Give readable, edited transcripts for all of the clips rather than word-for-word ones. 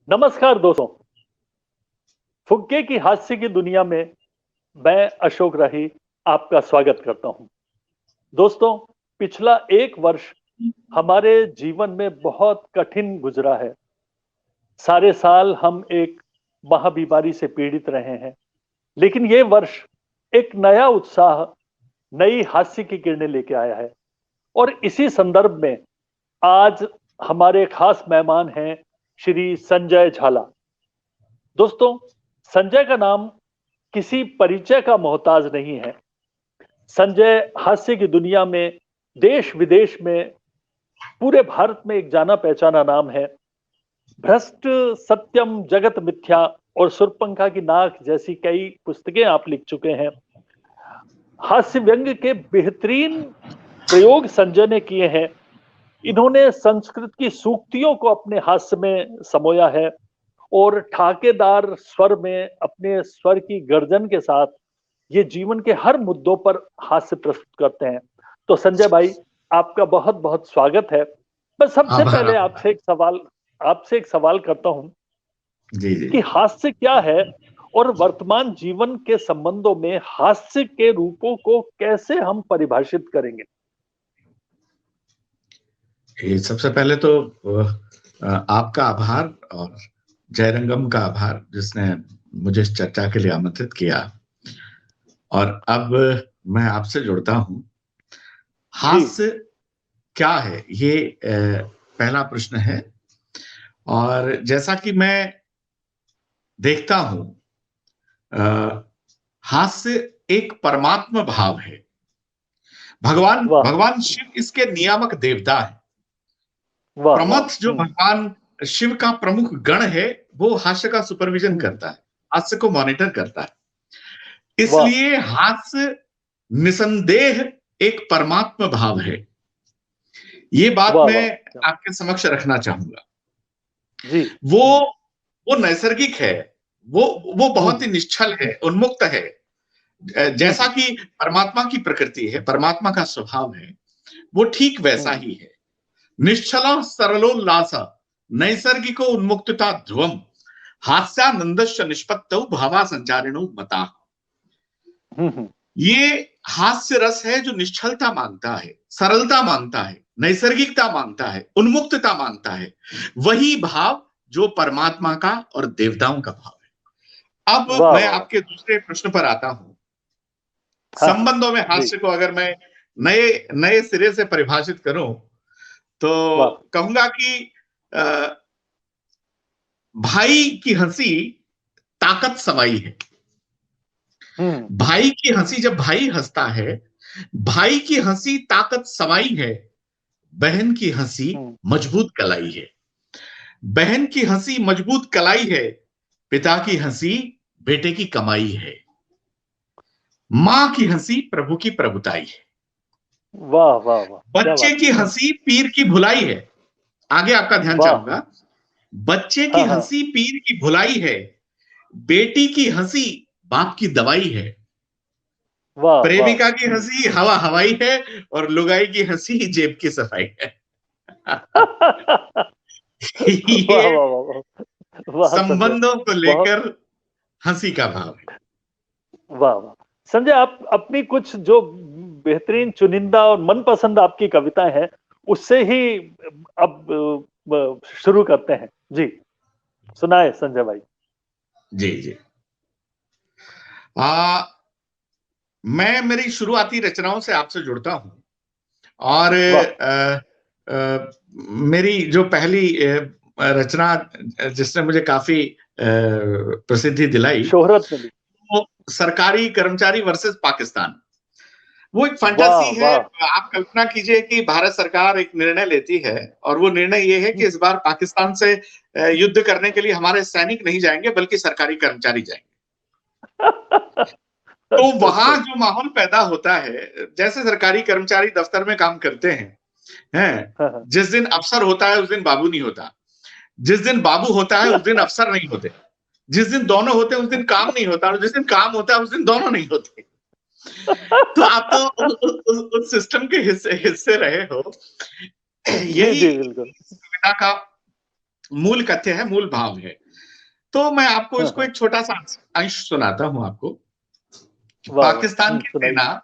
नमस्कार दोस्तों। फुग्गे की हास्य की दुनिया में मैं अशोक राही आपका स्वागत करता हूं। दोस्तों, पिछला एक वर्ष हमारे जीवन में बहुत कठिन गुजरा है। सारे साल हम एक महाबीमारी से पीड़ित रहे हैं, लेकिन ये वर्ष एक नया उत्साह, नई हास्य की किरणें लेके आया है। और इसी संदर्भ में आज हमारे खास मेहमान हैं श्री संजय झाला। दोस्तों, संजय का नाम किसी परिचय का मोहताज नहीं है। संजय हास्य की दुनिया में, देश विदेश में, पूरे भारत में एक जाना पहचाना नाम है। भ्रष्ट, सत्यम, जगत मिथ्या और सुरपंखा की नाक जैसी कई पुस्तकें आप लिख चुके हैं। हास्य व्यंग के बेहतरीन प्रयोग संजय ने किए हैं। इन्होंने संस्कृत की सूक्तियों को अपने हास्य में समोया है और ठाकेदार स्वर में अपने स्वर की गर्जन के साथ ये जीवन के हर मुद्दों पर हास्य प्रस्तुत करते हैं। तो संजय भाई, आपका बहुत बहुत स्वागत है। मैं सबसे आभार पहले आभार। आपसे एक सवाल करता हूं जी जी। कि हास्य क्या है और वर्तमान जीवन के संबंधों में हास्य के रूपों को कैसे हम परिभाषित करेंगे। ये सबसे पहले तो आपका आभार और जयरंगम का आभार जिसने मुझे इस चर्चा के लिए आमंत्रित किया। और अब मैं आपसे जुड़ता हूं। जी। हास्य क्या है, ये पहला प्रश्न है। और जैसा कि मैं देखता हूं, हास्य एक परमात्म भाव है। भगवान वाह भगवान शिव इसके नियामक देवता है। वाह वाह। प्रमथ जो भगवान शिव का प्रमुख गण है, वो हास्य का सुपरविजन हम्म, करता है, हास्य को मॉनिटर करता है। वाह। इसलिए हास्य निसंदेह एक परमात्म भाव है। ये बात वाह मैं वाह। आपके समक्ष रखना चाहूंगा। जी। वो वो नैसर्गिक है। वो वो बहुत ही हम्म निश्चल है, उन्मुक्त है। जैसा हम्म कि परमात्मा की प्रकृति है, परमात्मा का स्वभाव है, वो ठीक वैसा हम्म ही है। निश्चला सरलोल्लासा नैसर्गिको उन्मुक्तता ध्रुवम हास्यानंदश्च निष्पत्तौ भावा संचारिणो मता। हम्म। ये हास्य रस है जो निश्चलता मांगता है, सरलता मांगता है, नैसर्गिकता मांगता है, उन्मुक्तता मांगता है। वही भाव जो परमात्मा का और देवताओं का भाव है। अब वाह मैं वाह वाह। आपके दूसरे प्रश्न पर आता हूं। हाँ हाँ। संबंधों में जी। हास्य को अगर मैं नए नए सिरे से परिभाषित करूं तो वाह। कहूंगा कि अ, भाई की हंसी ताकत समाई है। हम्म भाई की हंसी, जब भाई हंसता है, भाई की हंसी ताकत समाई है। बहन की हंसी हम्म। मजबूत कलाई है। बहन की हंसी मजबूत कलाई है। पिता की हंसी बेटे की कमाई है। मां की हंसी प्रभु की प्रभुताई है। वाह वाह वाह, क्या बच्चे बात की है। हंसी पीर की भुलाई है। आगे आपका ध्यान वाह। चाहूंगा। बच्चे की हाँ हाँ। हंसी पीर की भुलाई है। बेटी की हंसी बाप की दवाई है। वाह वाह। प्रेमिका की हंसी हवा हवाई है। और लुगाई की हंसी जेब की सफाई है। वाह ये वाह वाह वाह। वाह संजय। संबंधों को बहुत। लेकर हंसी का भाव है। वाह वाह। संजय, आप अपनी कुछ जो बेहतरीन चुनिंदा और मनपसंद आपकी कविताएं हैं, उससे ही अब शुरू करते हैं। जी, सुनाए संजय भाई। जी जी। आ, मैं मेरी शुरुआती रचनाओं से आपसे जुड़ता हूं। और वाह। मेरी जो पहली रचना जिसने मुझे काफी प्रसिद्धि दिलाई, शोहरत मिली। वो सरकारी कर्मचारी वर्सेस पाकिस्तान। वो एक वाह फंटासी है। वाह। आप कल्पना कीजिए कि भारत सरकार एक निर्णय लेती है, और वो निर्णय ये है कि इस बार पाकिस्तान से युद्ध करने के लिए हमारे सैनिक नहीं जाएंगे, बल्कि सरकारी कर्मचारी जाएंगे। तो अच्छा अच्छा। वहां जो माहौल पैदा होता है, जैसे सरकारी कर्मचारी दफ्तर में काम करते हैं, हाँ हाँ। जिस दिन अफसर होता है उस दिन बाबू नहीं होता। जिस दिन बाबू होता है उस दिन अफसर नहीं होते। जिस दिन दोनों होते हैं उस दिन काम नहीं होता, और जिस दिन काम होता है उस दिन दोनों नहीं होते। तो आप तो उस सिस्टम के हिस्से हिस्से रहे हो। जी यही जी बिल्कुल। कविता का मूल कथ्य है, मूल भाव है। तो मैं आपको इसको हाँ, एक छोटा सा अंश सुनाता हूं आपको। वाह वाह, सुनाइए।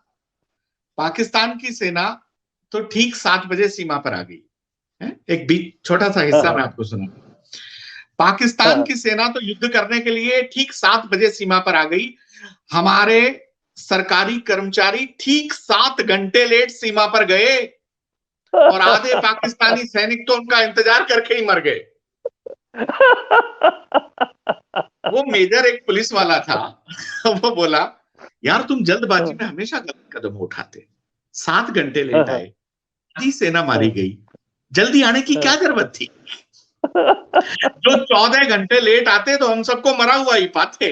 पाकिस्तान की सेना तो ठीक 7 बजे सीमा पर आ गई है। एक बीच छोटा सा हाँ हिस्सा हाँ मैं आपको सुनाता हूं। पाकिस्तान हाँ की सेना तो युद्ध करने के लिए ठीक 7 बजे सीमा पर आ गई। हमारे सरकारी कर्मचारी ठीक 7 घंटे लेट सीमा पर गए और आधे पाकिस्तानी सैनिक तो उनका इंतजार करके ही मर गए। वो मेजर एक पुलिस वाला था। वो बोला, यार तुम जल्दबाजी में हमेशा गलत कदम उठाते, 7 घंटे हाँ लेट हाँ आए, आधी सेना मारी हाँ गई, जल्दी आने की क्या जरूरत थी? जो 14 घंटे लेट आते तो हम सबको मरा हुआ ही पाते।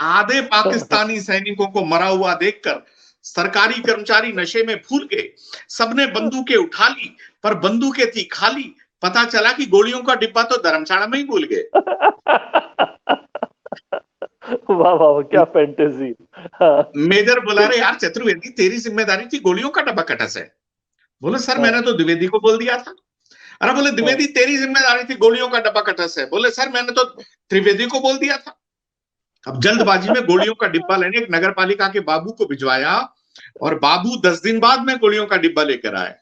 आधे पाकिस्तानी सैनिकों को मरा हुआ देखकर सरकारी कर्मचारी नशे में भूल गए। सबने बंदूकें उठा ली, पर बंदूकें थी खाली। पता चला कि गोलियों का डिब्बा तो धर्मशाला में ही भूल गए। वाह वाह, क्या फैंटेसी। हाँ, मेजर बुला फिर रहे, यार चतुर्वेदी तेरी जिम्मेदारी थी, गोलियों का डब्बा कटस है। बोले सर मैंने हाँ तो द्विवेदी को बोल दिया था। अरे बोले हाँ द्विवेदी तेरी जिम्मेदारी थी, गोलियों का डब्बा कटस है। बोले सर मैंने तो त्रिवेदी को बोल दिया था। अब जल्दबाजी में गोलियों का डिब्बा लेने एक नगर पालिका के बाबू को भिजवाया और बाबू 10 दिन बाद में गोलियों का डिब्बा लेकर आए।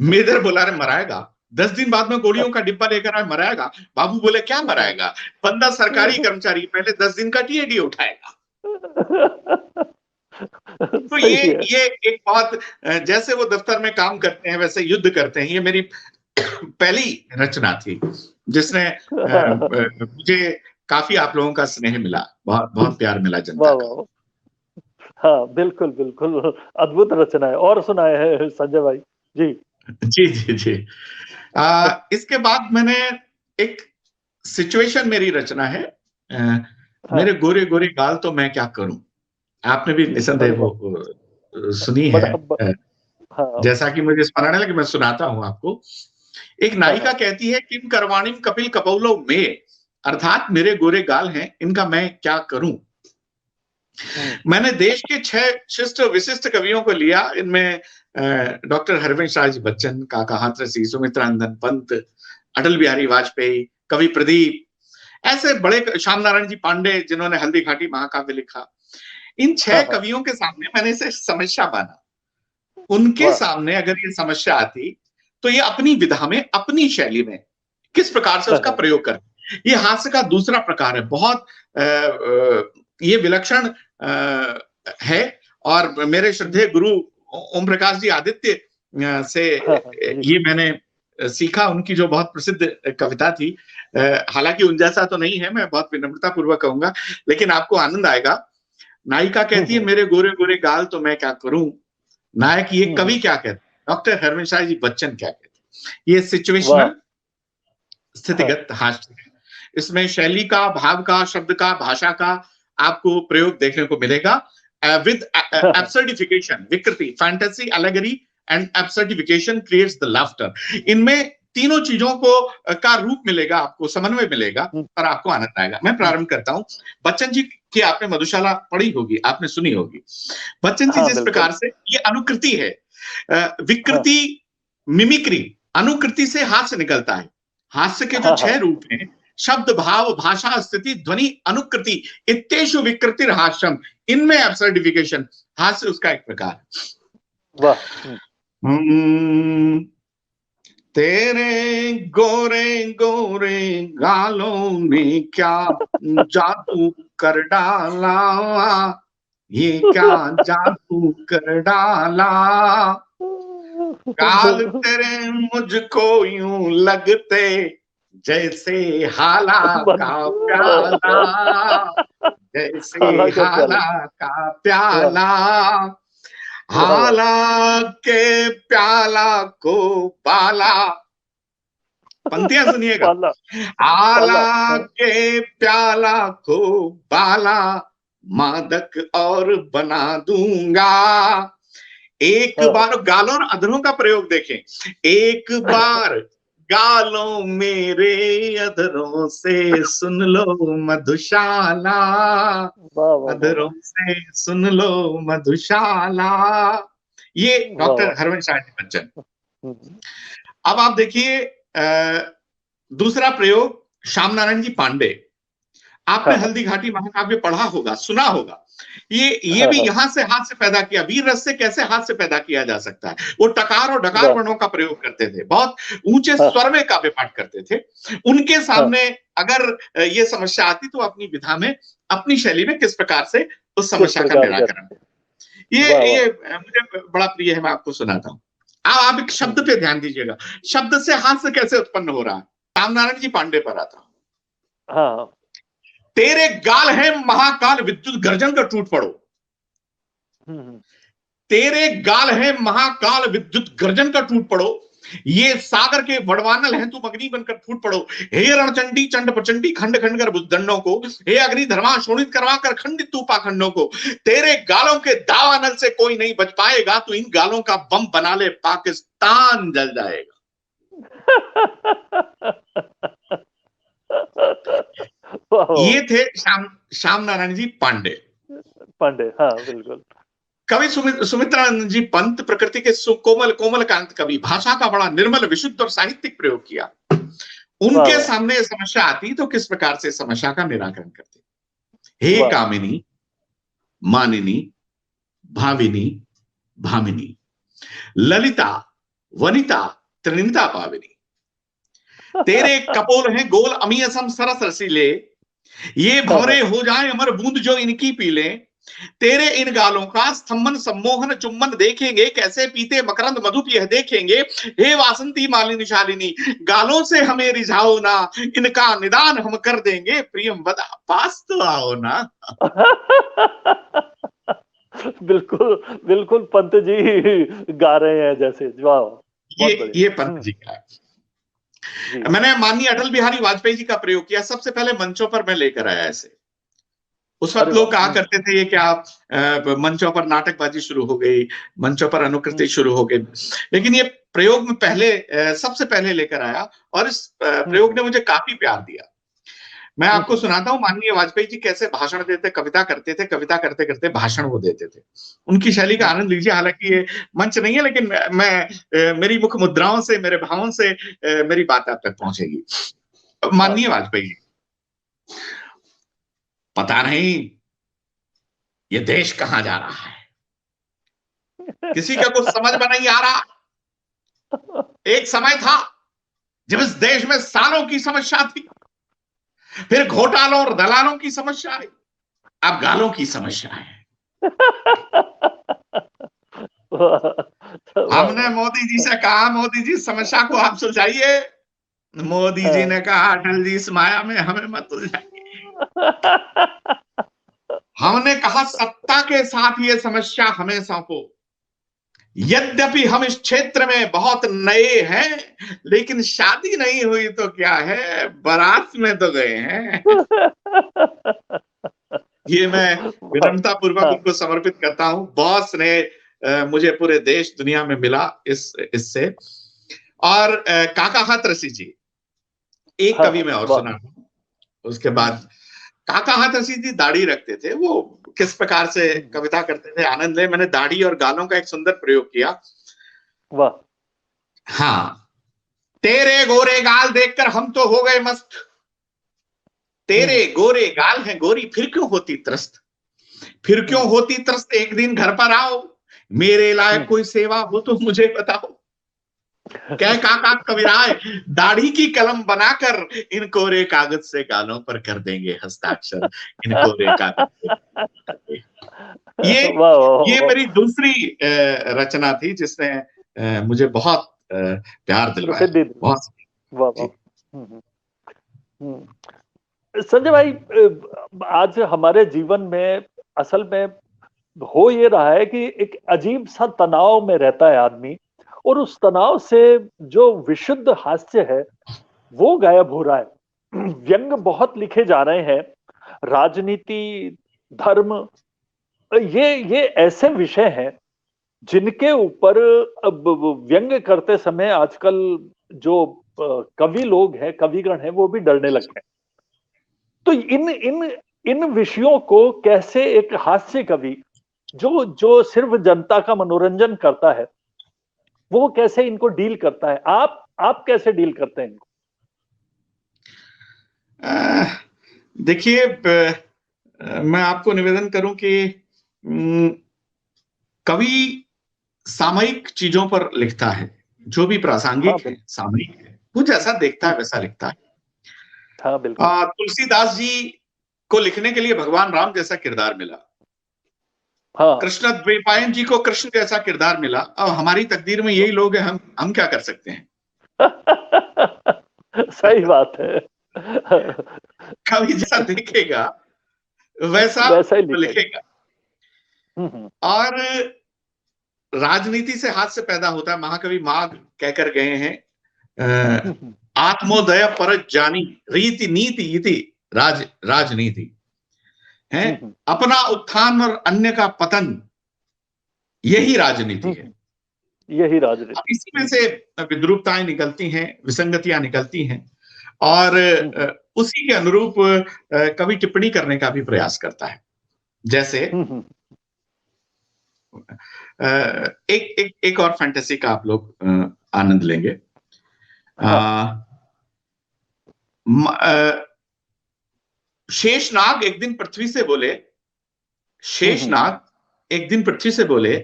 मेजर बोला, रहे मराएगा, 10 दिन बाद में गोलियों का डिब्बा लेकर आए, मराएगा? बाबू बोले क्या मराएगा, बंदा सरकारी कर्मचारी, पहले 10 दिन का टीएडी उठाएगा। तो सही है। ये एक बहुत जैसे वो दफ्तर में काम करते हैं वैसे युद्ध करते हैं। ये मेरी पहली रचना थी जिसने मुझे काफी आप लोगों का स्नेह मिला, बहुत बहुत प्यार मिला जनता वाह का। वाह, हाँ बिल्कुल बिल्कुल, अद्भुत रचना है। और सुनाए है संजय भाई जी। जी जी जी। इसके बाद मैंने एक सिचुएशन मेरी रचना है, हाँ, मेरे गोरे गोरे गाल तो मैं क्या करूं। आपने भी निसंदेह बड़े वो सुनी है। बड़ा हाँ जैसा कि मुझे स्मरण है कि मैं सुनाता हूं आपको। एक हाँ नायिका हाँ कहती है, किम करवाणीम कपिल कपौलो में, अर्थात मेरे गोरे गाल हैं, इनका मैं क्या करूं। हम्म, मैंने देश के 6 शिष्ट विशिष्ट कवियों को लिया। इनमें डॉक्टर हरवंश राज बच्चन, काका हाथरसी, सुमित्रानंदन पंत, अटल बिहारी वाजपेयी, कवि प्रदीप, ऐसे बड़े, श्याम नारायण जी पांडे जिन्होंने हल्दी घाटी महाकाव्य लिखा। इन हाँ 6 हाँ, कवियों के सामने मैंने इसे समस्या माना। उनके वाह, सामने अगर ये समस्या आती तो ये अपनी विधा में, अपनी शैली में किस प्रकार से हाँ उसका हाँ, प्रयोग करते। ये हास्य का दूसरा प्रकार है, बहुत ये विलक्षण है। और मेरे श्रद्धेय गुरु ओम प्रकाश जी आदित्य से हाँ हाँ, जी, ये मैंने सीखा। उनकी जो बहुत प्रसिद्ध कविता थी, हालांकि उन जैसा तो नहीं है, मैं बहुत विनम्रता पूर्वक कहूंगा, लेकिन आपको आनंद आएगा। नायिका कहती है, हम्म मेरे गोरे गोरे गाल तो मैं क्या करूं। नायक, ये हम्म, कवि क्या कहते हैं, डॉक्टर हरवंश राय जी बच्चन क्या कहते हैं। ये वाह, सिचुएशनल, हाँ स्थितिगत हास्य है। इसमें शैली का, भाव का, शब्द का, भाषा का आपको प्रयोग देखने को मिलेगा विद हाँ हाँ, एब्सर्डिफिकेशन, विकृति, fantasy, allegory and absurdification creates the laughter. इनमें तीनों चीजों को का रूप मिलेगा, आपको समन्वय मिलेगा हम्म, और आपको आनंद आएगा। मैं प्रारंभ करता हूं। बच्चन जी की आपने मधुशाला पढ़ी होगी, आपने सुनी होगी। बच्चन जी हाँ जिस बिल्कुल, प्रकार से, ये अनुकृति है, हाँ विकृति, मिमिक्री, अनुकृति से हास्य निकलता है। हास्य के जो हाँ 6 हाँ, रूप हैं, शब्द, भाव, भाषा, स्थिति, ध्वनि, अनुकृति, इत्तेषु विकृतिर हास्यम, इनमें एब्सर्डिफिकेशन, हास्य उसका एक प्रकार। वाह, हम्म, तेरे गोरे गोरे गालों में क्या जादू कर डाला, ये क्या जादू कर डाला। गाल तेरे मुझको यूं लगते जैसे हाला का प्याला, जैसे हाला का प्याला, हाला का वाह प्याला। वाह वाह, हाला के प्याला को बाला, पंक्तियां सुनिएगा। पाला आला पाला, हाँ के प्याला को बाला, मादक और बना दूंगा। एक हाँ बार, गालों और अधरों का प्रयोग देखें। एक बार गालों मेरे, अधरों से सुन लो मधुशाला, वाह वाह वाह अधरों वाह, से सुन लो मधुशाला। ये वाह डॉक्टर वाह। हरवंश बच्चन। हम्म, अब आप देखिए दूसरा प्रयोग श्याम नारायण जी पांडे। आपने हाँ हल्दी घाटी महाकाव्य पढ़ा होगा, सुना होगा। ये हाँ भी हाँ। यहां से हाथ से पैदा किया। वीर रस से कैसे हाथ से पैदा किया जा सकता है। वो टकार और डकार वाह। वर्णों का प्रयोग करते थे, बहुत ऊंचे हाँ स्वर में काव्य पाठ करते थे। उनके हाँ। सामने अगर ये समस्या आती तो अपनी विधा में, अपनी शैली में किस प्रकार से उस किस समस्या का प्रकार कर। निराकरण। ये वाह वाह। ये मुझे बड़ा प्रिय है, मैं आपको सुनाता हूँ। आप एक शब्द पे ध्यान दीजिएगा, शब्द से हाथ से कैसे उत्पन्न हो रहा है। रामनारायण जी पांडे पर आता हूं। हाँ हाँ। तेरे गाल है महाकाल विद्युत गर्जन का टूट पड़ो। हम्म। तेरे गाल है महाकाल विद्युत गर्जन का टूट पड़ो। ये सागर के वड़वानल हैं, तुम अग्नि बनकर फूट पड़ो। हे रणचंडी चंड प्रचंडी खंड खंड कर बुद्धंडों को, हे अग्नि धर्मा शोणित करवा कर खंडित तू पाखंडों को। तेरे गालों के दावानल से कोई नहीं बच पाएगा, तो इन गालों का बम बना ले, पाकिस्तान जल जाएगा। वाह वाह। ये थे श्याम नारायण जी पांडे। पांडे, हाँ बिल्कुल। कवि सुमित्रानंद जी पंत प्रकृति के सुकोमल कोमल कांत कवि, भाषा का बड़ा निर्मल विशुद्ध और साहित्यिक प्रयोग किया। वाह उनके वाह। सामने समस्या आती तो किस प्रकार से समस्या का निराकरण करते। हे वाह। कामिनी मानिनी भाविनी भामिनी, ललिता वनिता त्रिनिता पाविनी। तेरे कपोल हैं गोल अमीयसम सरस रसीले, ये भंवरे हो जाए अमर बूंद जो इनकी पीले। तेरे इन गालों का स्तंभन सम्मोहन चुम्बन देखेंगे, कैसे पीते मकरंद मधुप यह देखेंगे। हे वासंती मालिनी शालिनी, गालों से हमें रिझाओ ना, इनका निदान हम कर देंगे। प्रियम बदा पास तो आओ ना। बिल्कुल बिल्कुल पंत जी गा रहे हैं जैसे। वाह, बहुत ये बढ़िया। पंत जी का है। जी। मैंने माननीय अटल बिहारी वाजपेयी जी का प्रयोग किया, सबसे पहले मंचों पर मैं लेकर आया ऐसे। उस अरे वक्त लोग कहा वाह। करते थे ये क्या मंचों पर नाटकबाजी शुरू हो गई, मंचों पर अनुकृति शुरू हो गई। लेकिन ये प्रयोग में पहले सबसे पहले लेकर आया, और इस प्रयोग ने मुझे काफी प्यार दिया। मैं आपको सुनाता हूँ माननीय वाजपेयी जी कैसे भाषण देते, कविता करते थे, कविता करते करते भाषण वो देते थे। उनकी शैली का आनंद लीजिए। हालांकि ये मंच नहीं है, लेकिन मैं मेरी मुख मुद्राओं से, मेरे भावों से मेरी बात आप तक पहुंचेगी। माननीय वाजपेयी, पता नहीं ये देश कहां जा रहा है, किसी का कुछ समझ में नहीं आ रहा। एक समय था जब इस देश में सालों की समस्या थी, फिर घोटालों और दलालों की समस्या आई, अब गालों की समस्या है। हमने मोदी जी से कहा, मोदी जी समस्या को आप सुलझाइए। मोदी जी ने कहा, अटल जी इस माया में हमें मत उलझाइए। हमने कहा, सत्ता के साथ ये समस्या हमें सौंपो। यद्यपि हम इस क्षेत्र में बहुत नए हैं, लेकिन शादी नहीं हुई तो क्या है, बारात में तो गए हैं। ये मैं विनम्रता पूर्वक उनको समर्पित करता हूं। बहुत स्नेह मुझे पूरे देश दुनिया में मिला इससे। और काका हाथ रसी जी, एक कवि में और सुना उसके बाद। काका हाथ रसी जी दाढ़ी रखते थे, वो किस प्रकार से कविता करते थे, आनंद ले। मैंने दाढ़ी और गालों का एक सुंदर प्रयोग किया। वाह। हाँ, तेरे गोरे गाल देखकर हम तो हो गए मस्त, तेरे गोरे गाल हैं गोरी फिर क्यों होती त्रस्त, फिर क्यों होती त्रस्त, एक दिन घर पर आओ, मेरे लायक कोई सेवा हो तो मुझे बताओ। क्या काका कविराय, दाढ़ी की कलम बनाकर इन कोरे कागज से गालों पर कर देंगे हस्ताक्षर, इन कोरे कागज से। ये मेरी दूसरी रचना थी जिसने मुझे बहुत प्यार दिलवाया। बहुत। वाह वाह। संजय भाई, आज हमारे जीवन में असल में हो ये रहा है कि एक अजीब सा तनाव में रहता है आदमी, और उस तनाव से जो विशुद्ध हास्य है वो गायब हो रहा है। व्यंग बहुत लिखे जा रहे हैं, राजनीति, धर्म, ये ऐसे विषय हैं जिनके ऊपर अब व्यंग करते समय आजकल जो कवि लोग हैं, कविगण हैं, वो भी डरने लगे हैं। तो इन इन इन विषयों को कैसे एक हास्य कवि जो जो सिर्फ जनता का मनोरंजन करता है, वो कैसे इनको डील करता है? आप कैसे डील करते हैं इनको? देखिए, मैं आपको निवेदन करूं कि कवि सामयिक चीजों पर लिखता है, जो भी हाँ, प्रासंगिक है, बिल्कुल। सामयिक है, वो जैसा देखता है वैसा लिखता है। हाँ, बिल्कुल। तुलसीदास जी को लिखने के लिए भगवान राम जैसा किरदार मिला, हाँ। कृष्ण द्वैपायन जी को कृष्ण जैसा किरदार मिला। अब हमारी तकदीर में यही लोग हैं, हम क्या कर सकते हैं? सही बात है। कवि जैसा देखेगा वैसा वैसा ही वो लिखेगा। लिखेगा। और राजनीति से हाथ से पैदा होता है। महाकवि माघ कहकर गए हैं, आत्मोदय पर जानी रीति नीति इति राजनीति है, अपना उत्थान और अन्य का पतन, यही राजनीति है। यही राजनीति। अब इसी में से विद्रूपताएं निकलती हैं, विसंगतियां निकलती हैं, और उसी के अनुरूप कवि टिप्पणी करने का भी प्रयास करता है। जैसे एक और फैंटेसी का आप लोग आनंद लेंगे। शेषनाग एक दिन पृथ्वी से बोले, शेषनाग एक दिन पृथ्वी से बोले,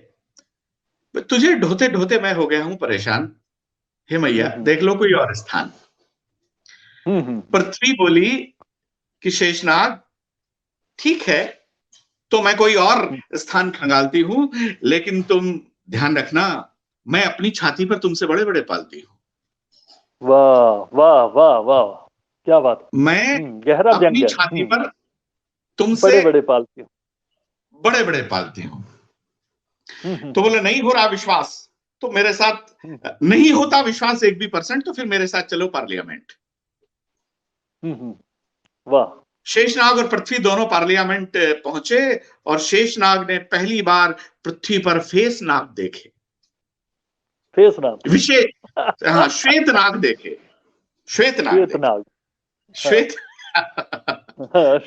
तुझे ढोते ढोते मैं हो गया हूं परेशान, हे मैया देख लो कोई और स्थान। पृथ्वी बोली कि शेषनाग ठीक है, तो मैं कोई और स्थान खंगालती हूं, लेकिन तुम ध्यान रखना, मैं अपनी छाती पर तुमसे बड़े बड़े पालती हूं। वाह वाह वाह वाह, क्या बात। मैं गहरा अपनी व्यंग्य। छाती पर तुमसे बड़े बड़े पालती हूँ, बड़े बड़े पालती हूं। तो बोले नहीं हो रहा विश्वास, तो मेरे साथ नहीं होता विश्वास 1% तो फिर मेरे साथ चलो पार्लियामेंट। वाह। शेषनाग और पृथ्वी दोनों पार्लियामेंट पहुंचे, और शेषनाग ने पहली बार पृथ्वी पर फेस नाग देखे। फेस नाग। विशेष, हाँ, श्वेत नाग देखे, श्वेत नाग, श्वेत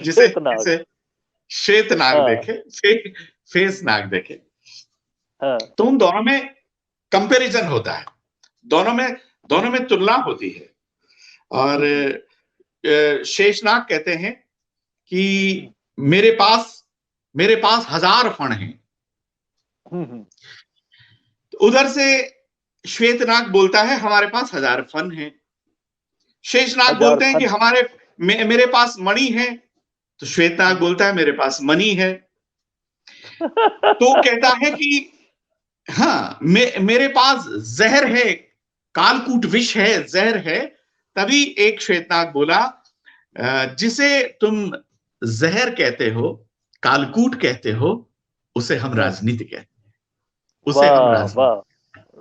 जिसे श्वेत नाग देखे, फेस नाग देखे। तो उन दोनों में कंपैरिजन होता है, दोनों में तुलना होती है। और शेषनाग कहते हैं कि मेरे पास 1000 फण हैं। उधर से श्वेतनाग बोलता है हमारे पास 1000 फन हैं। शेषनाग बोलते हैं कि मेरे पास मणि है, तो श्वेतनाग बोलता है मेरे पास मणि है। तो कहता है कि हाँ, मेरे पास जहर है, कालकूट विष है, जहर है। तभी एक श्वेतनाग बोला, जिसे तुम जहर कहते हो, कालकूट कहते हो, उसे हम राजनीति कहते हैं, उसे हम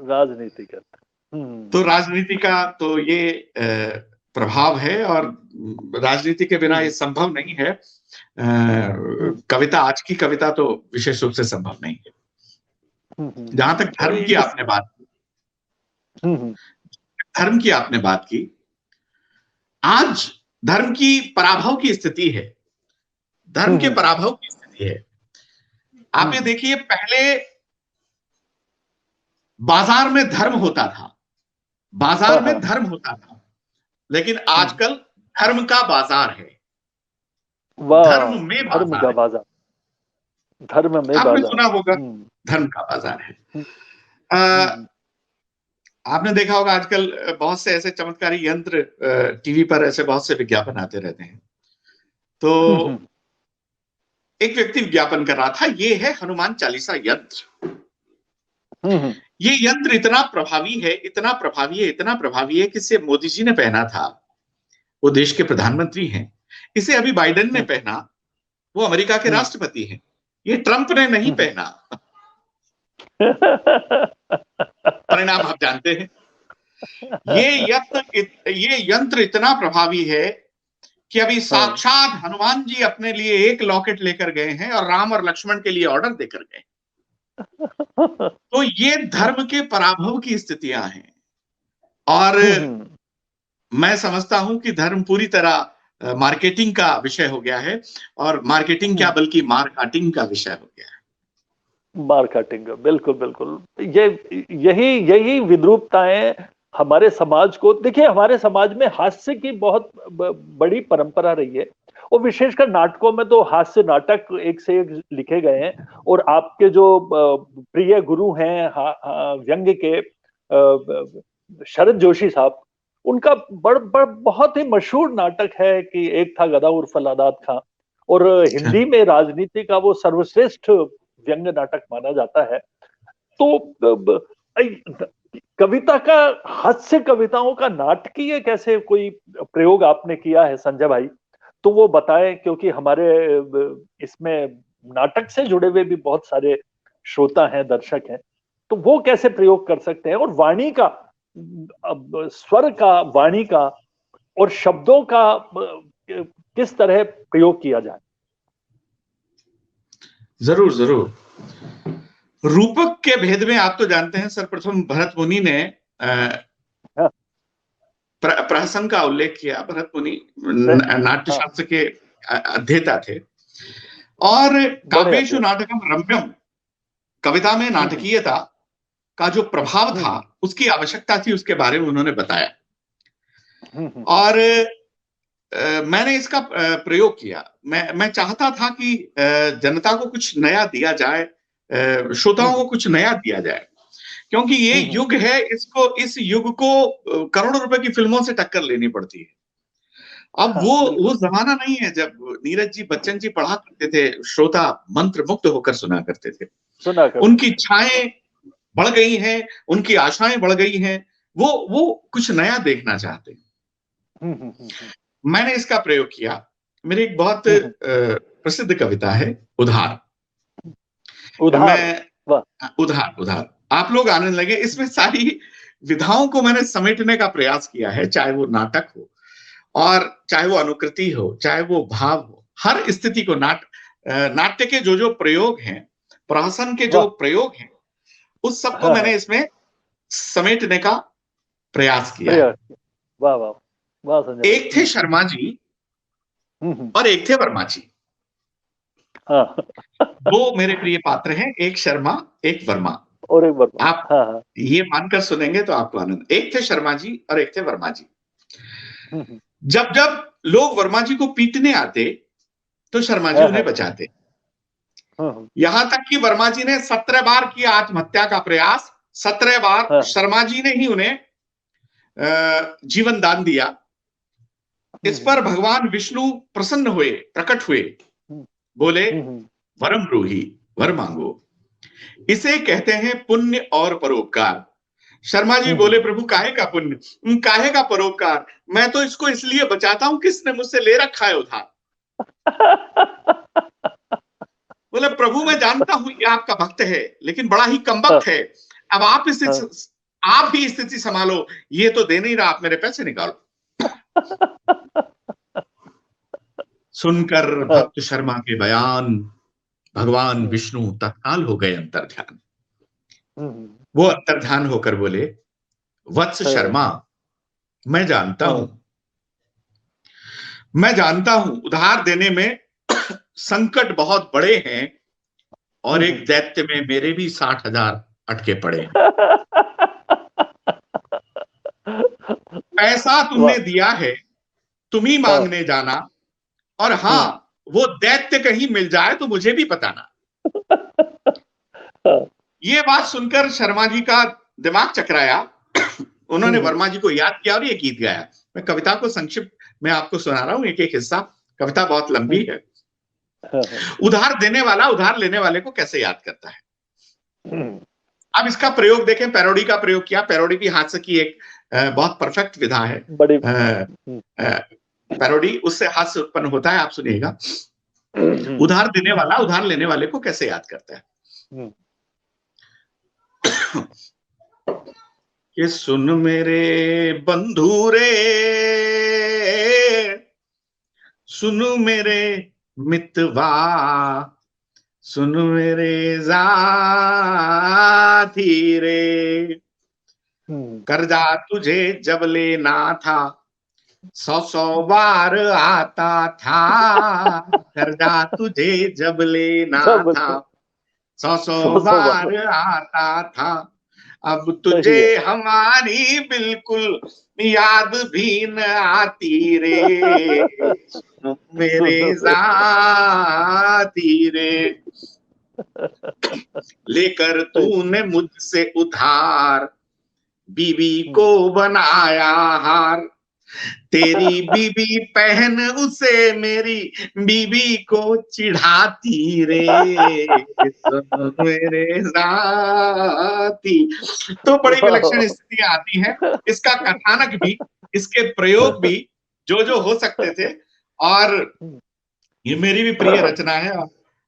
राजनीति कहते हैं। तो राजनीति का तो ये प्रभाव है, और राजनीति के बिना ये संभव नहीं है। कविता, आज की कविता तो विशेष रूप से संभव नहीं है। जहां तक धर्म की आपने बात की, धर्म की आपने बात की, आज धर्म की पराभव की स्थिति है, धर्म के पराभव की स्थिति है। आप ये देखिए, पहले बाजार में धर्म होता था, बाजार में धर्म होता था, लेकिन आजकल धर्म का बाजार है, धर्म में बाजार, धर्म में आपने बाजार। सुना होगा, धर्म का बाजार है। आपने देखा होगा आजकल बहुत से ऐसे चमत्कारी यंत्र टीवी पर ऐसे बहुत से विज्ञापन आते रहते हैं। तो एक व्यक्ति विज्ञापन कर रहा था, ये है हनुमान चालीसा यंत्र। ये यंत्र इतना प्रभावी है, इतना प्रभावी है, इतना प्रभावी है कि इसे मोदी जी ने पहना था, वो देश के प्रधानमंत्री हैं। इसे अभी बाइडेन ने पहना, वो अमेरिका के राष्ट्रपति हैं। ये ट्रंप ने नहीं पहना। परिणाम आप जानते हैं। ये यंत्र इतना प्रभावी है कि अभी साक्षात हनुमान जी अपने लिए एक लॉकेट लेकर गए हैं और राम और लक्ष्मण के लिए ऑर्डर देकर गए। तो ये धर्म के पराभव की स्थितियां हैं, और मैं समझता हूं कि धर्म पूरी तरह मार्केटिंग का विषय हो गया है, और मार्केटिंग क्या बल्कि मार्केटिंग का विषय हो गया है। मार काटेंगे, बिल्कुल बिल्कुल। ये यही यही विद्रूपताएं हमारे समाज को, देखिए हमारे समाज में हास्य की बहुत बड़ी परंपरा रही है, और विशेषकर नाटकों में तो हास्य नाटक एक से एक लिखे गए हैं। और आपके जो प्रिय गुरु हैं व्यंग्य के, शरद जोशी साहब, उनका बहुत ही मशहूर नाटक है कि एक था गधा उर्फ लादात खां, और हिंदी में राजनीति का वो सर्वश्रेष्ठ व्यंग्य नाटक माना जाता है। तो कविता का, हास्य कविताओं का नाटकीय कैसे कोई प्रयोग आपने किया है संजय भाई, तो वो बताएं, क्योंकि हमारे इसमें नाटक से जुड़े हुए भी बहुत सारे श्रोता हैं, दर्शक हैं, तो वो कैसे प्रयोग कर सकते हैं, और वाणी का, स्वर का, वाणी का और शब्दों का किस तरह प्रयोग किया जाए। जरूर जरूर। रूपक के भेद में आप तो जानते हैं, सर्वप्रथम भरत मुनि ने प्रहसन का उल्लेख किया। भरत मुनि नाट्य शास्त्र के अध्येता थे, और काव्येषु नाटकम रम्यम, कविता में नाटकीयता का जो प्रभाव था, उसकी आवश्यकता थी, उसके बारे में उन्होंने बताया। और मैंने इसका प्रयोग किया। मैं चाहता था कि जनता को कुछ नया दिया जाए, श्रोताओं को कुछ नया दिया जाए, क्योंकि ये युग है, इस युग को करोड़ों रुपए की फिल्मों से टक्कर लेनी पड़ती है। अब वो जमाना नहीं है जब नीरज जी, बच्चन जी पढ़ा करते थे, श्रोता मंत्र मुक्त होकर सुना करते थे। उनकी इच्छाएं बढ़ गई हैं, उनकी आशाएं बढ़ गई हैं, वो कुछ नया देखना चाहते हैं। मैंने इसका प्रयोग किया। मेरी एक बहुत प्रसिद्ध कविता है उधार। उधार आप लोग आने लगे। इसमें सारी विधाओं को मैंने समेटने का प्रयास किया है, चाहे वो नाटक हो, और चाहे वो अनुकृति हो, चाहे वो भाव हो, हर स्थिति को नाट्य के जो प्रयोग हैं, प्रहसन के जो प्रयोग हैं, उस सबको मैंने इसमें समेटने का प्रयास किया है। वाह वाह वाह संजय। एक थे शर्मा जी और एक थे वर्मा जी। दो मेरे प्रिय पात्र हैं, एक शर्मा एक वर्मा, और एक वर्मा। आप ये मानकर सुनेंगे तो आपको आनंद। एक थे शर्मा जी और एक थे वर्मा जी। जब जब लोग वर्मा जी को पीटने आते तो शर्मा जी उन्हें बचाते। यहां तक कि वर्मा जी ने 17 बार किया आत्महत्या का प्रयास, 17 बार शर्मा जी ने ही उन्हें जीवन दान दिया। इस पर भगवान विष्णु प्रसन्न हुए, प्रकट हुए, बोले वरम रूही, वर मांगो। इसे कहते हैं पुण्य और परोपकार। शर्मा जी बोले, प्रभु काहे का पुण्य, काहे का परोपकार, मैं तो इसको इसलिए बचाता हूं किसने मुझसे ले रखा है उधार। बोले, प्रभु मैं जानता हूं ये आपका भक्त है, लेकिन बड़ा ही कमबख्त है। अब आप ही स्थिति संभालो, ये तो दे नहीं रहा, आप मेरे पैसे निकालो। सुनकर भक्त शर्मा के बयान भगवान विष्णु तत्काल हो गए अंतर्ध्यान। वो अंतर्ध्यान होकर बोले, वत्स शर्मा मैं जानता हूं उधार देने में संकट बहुत बड़े हैं, और एक दैत्य में मेरे भी 60,000 अटके पड़े हैं। पैसा तुमने दिया है, तुम ही मांगने जाना, और हाँ वो दैत्य कहीं मिल जाए तो मुझे भी बताना। ये बात सुनकर शर्मा जी का दिमाग चकराया। उन्होंने वर्मा जी को याद किया और ये गीत गाया। मैं कविता को संक्षिप्त में आपको सुना रहा हूं, एक एक हिस्सा। कविता बहुत लंबी है। उधार देने वाला उधार लेने वाले को कैसे याद करता है। अब इसका प्रयोग देखें, पैरोडी का प्रयोग किया। पैरोडी भी हास्य की एक बहुत परफेक्ट विधा है। पैरोडी, उससे हास्य उत्पन्न होता है, आप सुनिएगा। उधार देने वाला उधार लेने वाले को कैसे याद करता है। कि सुन मेरे बंधु रे, सुन मेरे मितवा, सुन मेरे जाती रे, कर्जा तुझे जब लेना था 100 बार आता था, कर्जा तुझे जब लेना था 100 बार आता था, अब तुझे हमारी बिल्कुल याद भी न आती रे, मेरे साथी रे। लेकर तूने मुझसे उधार, बीबी को बनाया हार, तेरी बीबी पहन उसे मेरी बीबी को चिढ़ाती रे, सुन मेरे साथी। तो बड़ी विलक्षण स्थितियां आती हैं। इसका कथानक भी, इसके प्रयोग भी जो हो सकते थे, और ये मेरी भी प्रिय रचना है।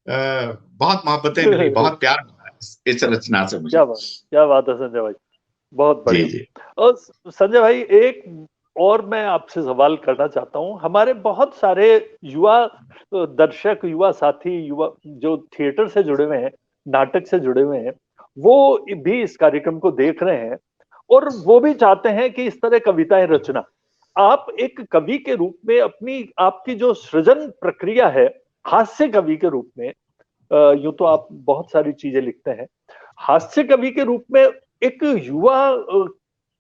बहुत मोहब्बतें मिली, बहुत प्यार मिला इस रचना से मुझे। क्या बात है संजय भाई, बहुत जी बढ़िया। जी। और संजय भाई, एक और मैं आपसे सवाल करना चाहता हूं। हमारे बहुत सारे युवा दर्शक, युवा साथी, युवा जो थिएटर से जुड़े हुए हैं, नाटक से जुड़े हुए हैं, वो भी इस कार्यक्रम को देख रहे हैं और वो भी चाहते हैं कि इस तरह कविताएं रचना। आप एक कवि के रूप में अपनी, आपकी जो सृजन प्रक्रिया है हास्य कवि के रूप में, यूं तो आप बहुत सारी चीजें लिखते हैं, हास्य कवि के रूप में एक युवा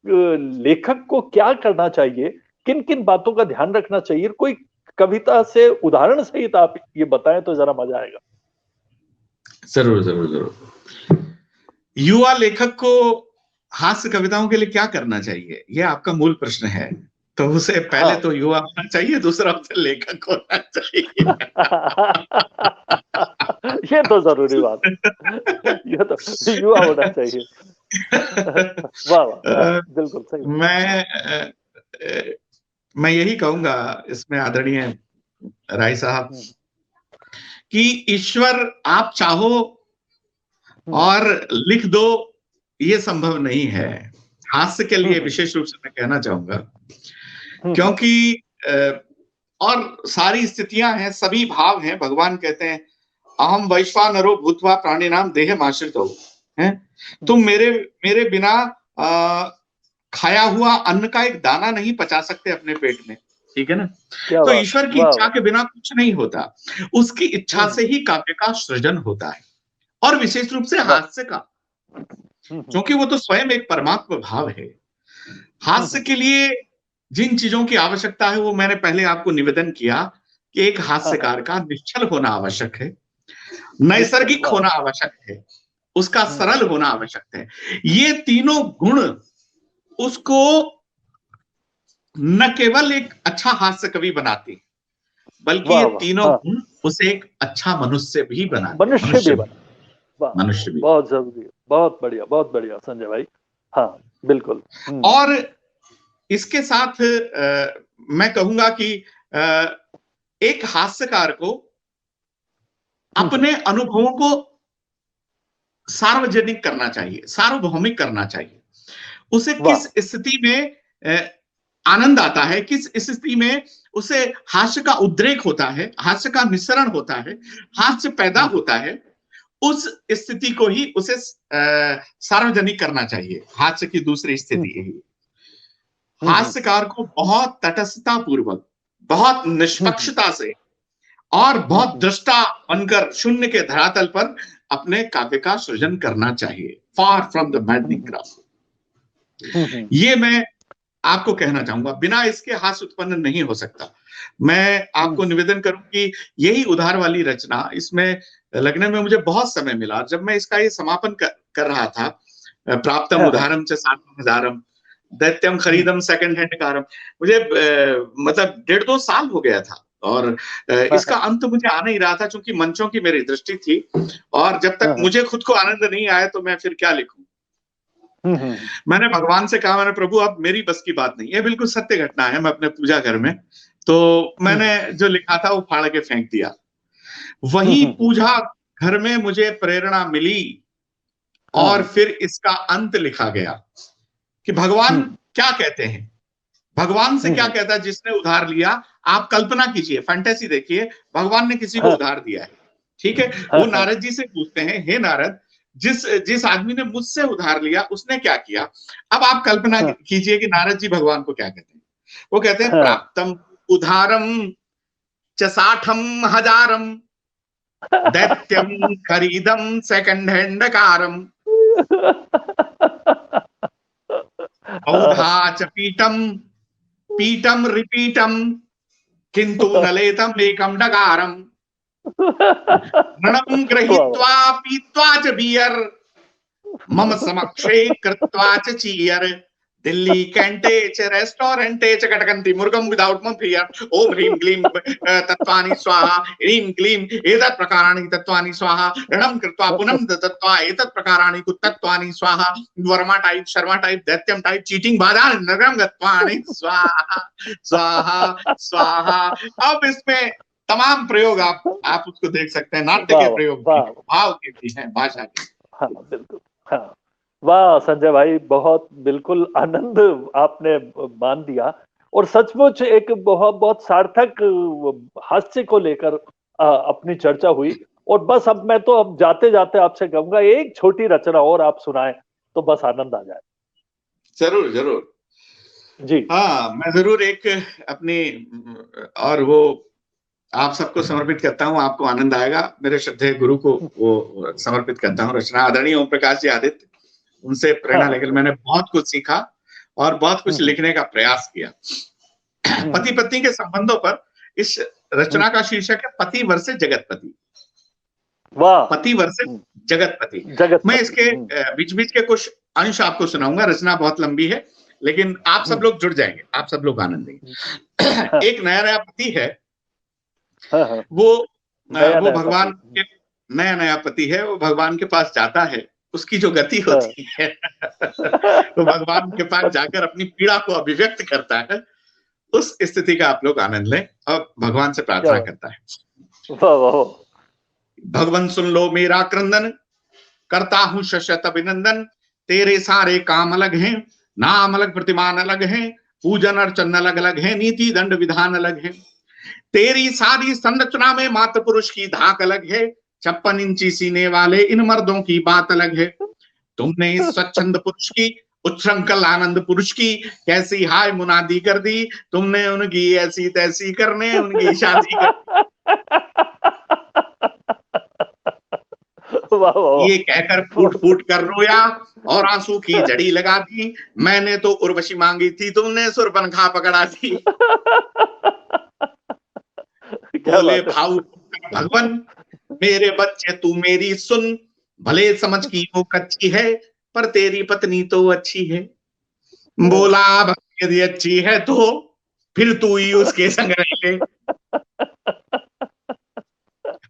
लेखक को क्या करना चाहिए, किन किन बातों का ध्यान रखना चाहिए? कोई कविता से उदाहरण सहित आप ये बताएं तो जरा मजा आएगा। जरूर जरूर जरूर। युवा लेखक को हास्य कविताओं के लिए क्या करना चाहिए, ये आपका मूल प्रश्न है। तो उसे पहले तो युवा होना चाहिए, दूसरा उसे लेखक होना चाहिए। ये तो जरूरी बात है, ये तो युवा होना चाहिए। वाह वाह, बिल्कुल सही। मैं यही कहूंगा इसमें आदरणीय राय साहब, कि ईश्वर आप चाहो और लिख दो, ये संभव नहीं है। हास्य के लिए विशेष रूप से मैं कहना चाहूंगा, क्योंकि और सारी स्थितियां हैं, सभी भाव हैं। भगवान कहते हैं अहम वैश्वानरो भूत्वा प्राणिनाम देहमाश्रितो, हैं तुम मेरे बिना खाया हुआ अन्न का एक दाना नहीं पचा सकते अपने पेट में, ठीक है ना। तो ईश्वर की इच्छा के बिना कुछ नहीं होता, उसकी इच्छा से ही काव्य का सृजन होता है, और विशेष रूप से हास्य का, क्योंकि वो तो स्वयं एक परमात्मा भाव है। हास्य के लिए जिन चीजों की आवश्यकता है वो मैंने पहले आपको निवेदन किया, कि एक हास्यकार का निश्चल होना आवश्यक है, नैसर्गिक होना आवश्यक है, उसका सरल होना आवश्यक है। ये तीनों गुण उसको न केवल एक अच्छा हास्य कवि बनाते, बल्कि ये तीनों गुण उसे एक अच्छा मनुष्य भी बनाते, मनुष्य भी। बहुत जरूरी है, बहुत बढ़िया संजय भाई। हाँ बिल्कुल। और इसके साथ मैं कहूंगा कि एक हास्यकार को अपने अनुभवों को सार्वजनिक करना चाहिए, सार्वभौमिक करना चाहिए। उसे किस स्थिति में आनंद आता है, किस स्थिति में उसे हास्य का उद्रेक होता है, हास्य का मिश्रण होता है, हास्य पैदा होता है, उस स्थिति को ही उसे सार्वजनिक करना चाहिए। हास्य की दूसरी स्थिति यही, हास्यकार को बहुत तटस्थता पूर्वक, बहुत निष्पक्षता से और बहुत दृष्टा बनकर शून्य के धरातल पर अपने काव्य का सृजन करना चाहिए, far from the maddening craft. ये मैं आपको कहना चाहूंगा, बिना इसके हास्य उत्पन्न नहीं हो सकता। मैं आपको निवेदन करूं कि यही उधार वाली रचना, इसमें लगने में मुझे बहुत समय मिला। जब मैं इसका ये समापन कर रहा था, प्राप्तम उधारम च साठम हजारम दैत्यम खरीदम सेकंड हैंड कारम, मुझे मतलब 1.5-2 साल हो गया था, और इसका अंत मुझे आ नहीं रहा था, क्योंकि मंचों की मेरी दृष्टि थी, और जब तक मुझे खुद को आनंद नहीं आया तो मैं फिर क्या लिखूं। मैंने भगवान से कहा, मैंने प्रभु अब मेरी बस की बात नहीं है, बिल्कुल सत्य घटना है, मैं अपने पूजा घर में, तो मैंने जो लिखा था वो फाड़ के फेंक दिया। वही पूजा घर में मुझे प्रेरणा मिली, और फिर इसका अंत लिखा गया कि भगवान क्या कहते हैं, भगवान से क्या कहता है जिसने उधार लिया। आप कल्पना कीजिए, फैंटेसी देखिए, भगवान ने किसी को उधार दिया है, ठीक है, वो नारद जी से पूछते हैं, हे नारद, जिस आदमी ने मुझसे उधार लिया उसने क्या किया। अब आप कल्पना कीजिए कि नारद जी भगवान को क्या कहते हैं। वो कहते हैं प्राप्तम उधारम च साठम हजारम, दैत्यम खरीदम सेकंड हैंड कारम बहुधा च पीटम पीटम रिपीटम किंतु न लेतम एकम डकारम ऋणम गृहीत्वा पीत्वा च बियर मम समक्षे कृत्वा च चीयर दिल्ली कैंटे च रेस्टोरेंटे च कटकंती मुर्गम विदाउट मम फियर ओम ह्रीं क्लीं तत्वानि स्वाहा ह्रीं क्लीं एतत् प्रकाराणि तत्वानि स्वाहा ऋणम कृत्वा पुनम दत्त्वा एतत् प्रकाराणि कुतत्वानि स्वाहा वर्मा टाइप शर्मा टाइप दैत्यम टाइप चीटिंग बाधा नगरम गत्वानि स्वाहा स्वाहा स्वाहा। अब इसमें तमाम प्रयोग आप उसको देख सकते हैं, नाट्य के प्रयोग भी हैं, भाव के भी हैं, भाषा के। हाँ बिल्कुल, हाँ वाह संजय भाई, बहुत बिल्कुल आनंद आपने मान दिया, और सचमुच एक बहुत बहुत सार्थक हास्य को लेकर अपनी चर्चा हुई। और बस अब मैं तो अब जाते जाते आपसे कहूंगा एक छोटी रचना और आप सुनाएं तो बस आनंद आ जाए। जरूर जरूर जी हाँ, मैं जरूर एक अपनी, और वो आप सबको समर्पित करता हूँ, आपको आनंद आएगा, मेरे श्रद्धेय गुरु को वो समर्पित करता हूँ। रचना आदरणीय ओम प्रकाश जी आदित्य, उनसे प्रेरणा लेकर मैंने बहुत कुछ सीखा और बहुत कुछ लिखने का प्रयास किया। पति पत्नी के संबंधों पर इस रचना का शीर्षक है पति वर्सेस जगतपति। वाह, पति वर्सेस जगतपति। मैं इसके बीच बीच के कुछ अंश आपको सुनाऊंगा। रचना बहुत लंबी है, लेकिन आप सब लोग जुड़ जाएंगे, आप सब लोग आनंद लेंगे। एक नया नया पति है, वो भगवान के, नया नया पति है, वो भगवान के पास जाता है, उसकी जो गति होती है तो भगवान के पास जाकर अपनी पीड़ा को अभिव्यक्त करता है। उस स्थिति का आप लोग आनंद लें और भगवान से प्रार्थना करता है। भगवान सुन लो मेरा क्रंदन, करता हूं शत अभिनंदन, तेरे सारे काम अलग हैं, नाम अलग प्रतिमान अलग है, पूजन अर्चन अलग अलग है, नीति दंड विधान अलग है। तेरी सारी संरचना में मात्र पुरुष की धाक अलग है, 56 इंची सीने वाले इन मर्दों की बात अलग है। तुमने इस स्वच्छंद पुरुष की, उच्छृंखल आनंद पुरुष की कैसी हाय मुनादी कर दी, तुमने उनकी ऐसी तैसी करने उनकी शादी कर ये कहकर फूट फूट कर रोया और आंसू की जड़ी लगा दी, मैंने तो उर्वशी मांगी थी, तुमने सुरपनखा पकड़ा दी। बोले भाऊ भगवान मेरे बच्चे तू मेरी सुन, भले समझ की वो कच्ची है पर तेरी पत्नी तो अच्छी है। बोला यदि अच्छी है तो फिर तू ही उसके संग रह ले।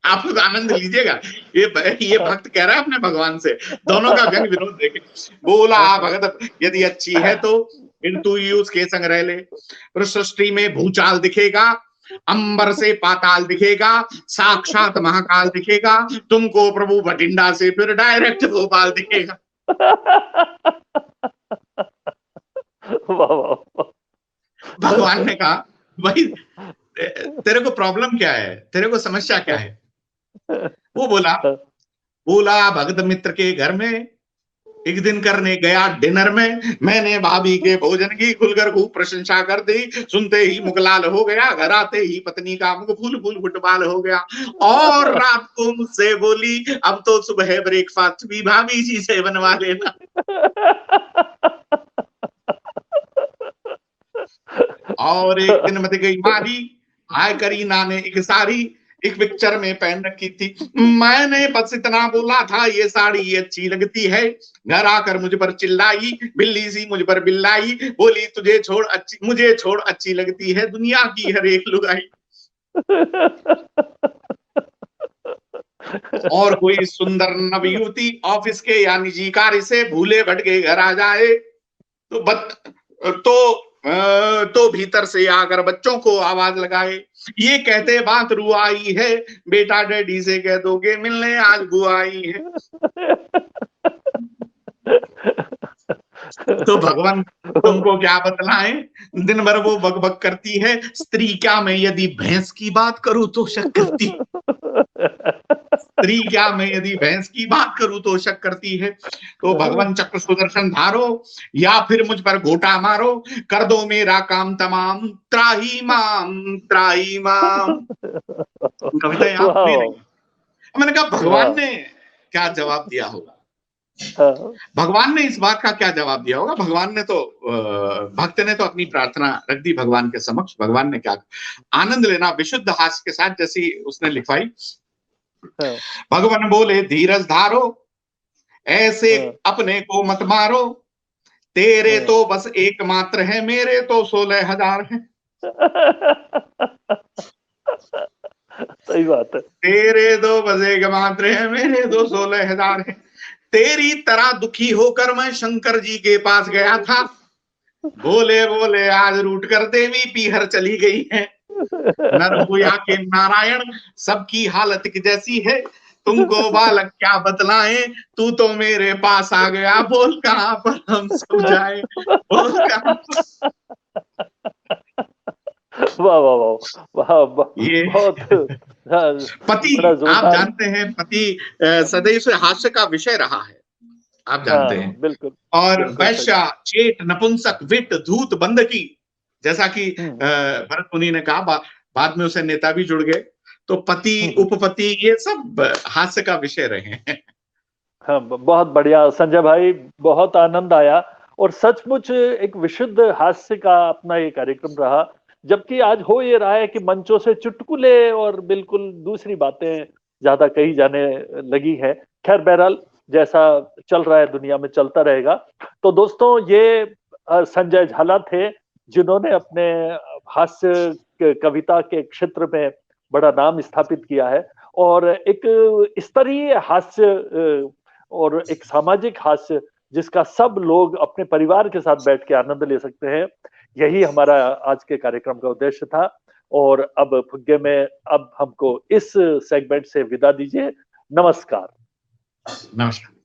आप लोग आनंद लीजिएगा, ये भक्त कह रहा है अपने भगवान से, दोनों का व्यंग विरोध देखे। बोला भगत यदि अच्छी है तो फिर तू ही उसके संग रह ले। फिर सृष्टि में भूचाल दिखेगा, अंबर से पाताल दिखेगा, साक्षात महाकाल दिखेगा, तुमको प्रभु भटिंडा से फिर डायरेक्ट भोपाल दिखेगा। भगवान ने कहा भाई तेरे को प्रॉब्लम क्या है, तेरे को समस्या क्या है? वो बोला भगत मित्र के घर में एक दिन करने गया डिनर में, मैंने भाभी के भोजन की खुलकर खूब प्रशंसा कर दी, सुनते ही मुख लाल हो गया, घर आते ही पत्नी का मुख फूल फूल फुटबाल हो गया, और रात को मुझसे बोली अब तो सुबह ब्रेकफास्ट भी भाभी जी से बनवा लेना। और एक दिन मत गई मारी, हाय करीना ने एक साड़ी एक पिक्चर में पहन रखी थी, मैंने बस इतना बोला था ये साड़ी अच्छी लगती है, घर आकर मुझ पर चिल्लाई, बिल्ली सी मुझ पर बिल्लाई, बोली मुझे छोड़ अच्छी लगती है दुनिया की हर एक लुगाई। और कोई सुंदर नवयुवती ऑफिस के या निजी कार्य से भूले भटके घर आ जाए तो भीतर से आकर बच्चों को आवाज लगाए, ये कहते बात रू आई है, बेटा डैडी से कह दोगे मिलने आज बुआ आई है। तो भगवान तुमको क्या बतलाएं, दिन भर वो बकबक करती है, स्त्री क्या मैं यदि भैंस की बात करूं तो शक करती, स्त्री क्या मैं यदि भैंस की बात करूं तो शक करती है। तो भगवान चक्र सुदर्शन धारो या फिर मुझ पर घोटा मारो, कर दो मेरा काम तमाम, त्राही माम त्राही माम। कविता यहाँ पूरी नहीं। मैंने कहा भगवान ने क्या जवाब दिया होगा, भगवान ने इस बात का क्या जवाब दिया होगा। भगवान ने तो भक्त ने तो अपनी प्रार्थना रख दी भगवान के समक्ष। भगवान ने क्या आनंद लेना विशुद्ध हास्य के साथ, जैसी उसने लिखवाई। भगवान बोले धीरज धारो, ऐसे अपने को मत मारो, तेरे तो बस एकमात्र है, मेरे तो 16,000 हैं। सही बात है। तेरे तो बस एकमात्र है, मेरे तो 16,000 हैं। तेरी तरह दुखी होकर मैं शंकर जी के पास गया था, बोले बोले आज रूठ कर देवी पीहर चली गई है। नर हो या के नारायण, सबकी हालत की जैसी है, तुमको बालक क्या बतलाएं, तू तो मेरे पास आ गया, बोल कहां पर हम सब जाए, बोल कहां पर। वाह वाह वाह वाह, ये बहुत पति, आप जानते हैं पति सदैव से हास्य का विषय रहा है, आप जानते हैं। बिल्कुल। और वैश्या, चेट, नपुंसक, विट, धूत, बंदकी, जैसा कि भरत मुनि ने कहा, बाद में उसे नेता भी जुड़ गए। तो पति, उपपति, ये सब हास्य का विषय रहे हैं। हाँ, बहुत बढ़िया संजय भाई, बहुत आनंद आया। और सचमुच एक विशुद्ध हास्य का अपना ये कार्यक्रम रहा, जबकि आज हो ये रहा है कि मंचों से चुटकुले और बिल्कुल दूसरी बातें ज्यादा कही जाने लगी है। खैर बहरहाल जैसा चल रहा है दुनिया में चलता रहेगा। तो दोस्तों, ये संजय झाला थे, जिन्होंने अपने हास्य कविता के क्षेत्र में बड़ा नाम स्थापित किया है, और एक स्तरीय हास्य और एक सामाजिक हास्य जिसका सब लोग अपने परिवार के साथ बैठ के आनंद ले सकते हैं, यही हमारा आज के कार्यक्रम का उद्देश्य था। और अब फुग्गे में अब हमको इस सेगमेंट से विदा दीजिए। नमस्कार। नमस्कार।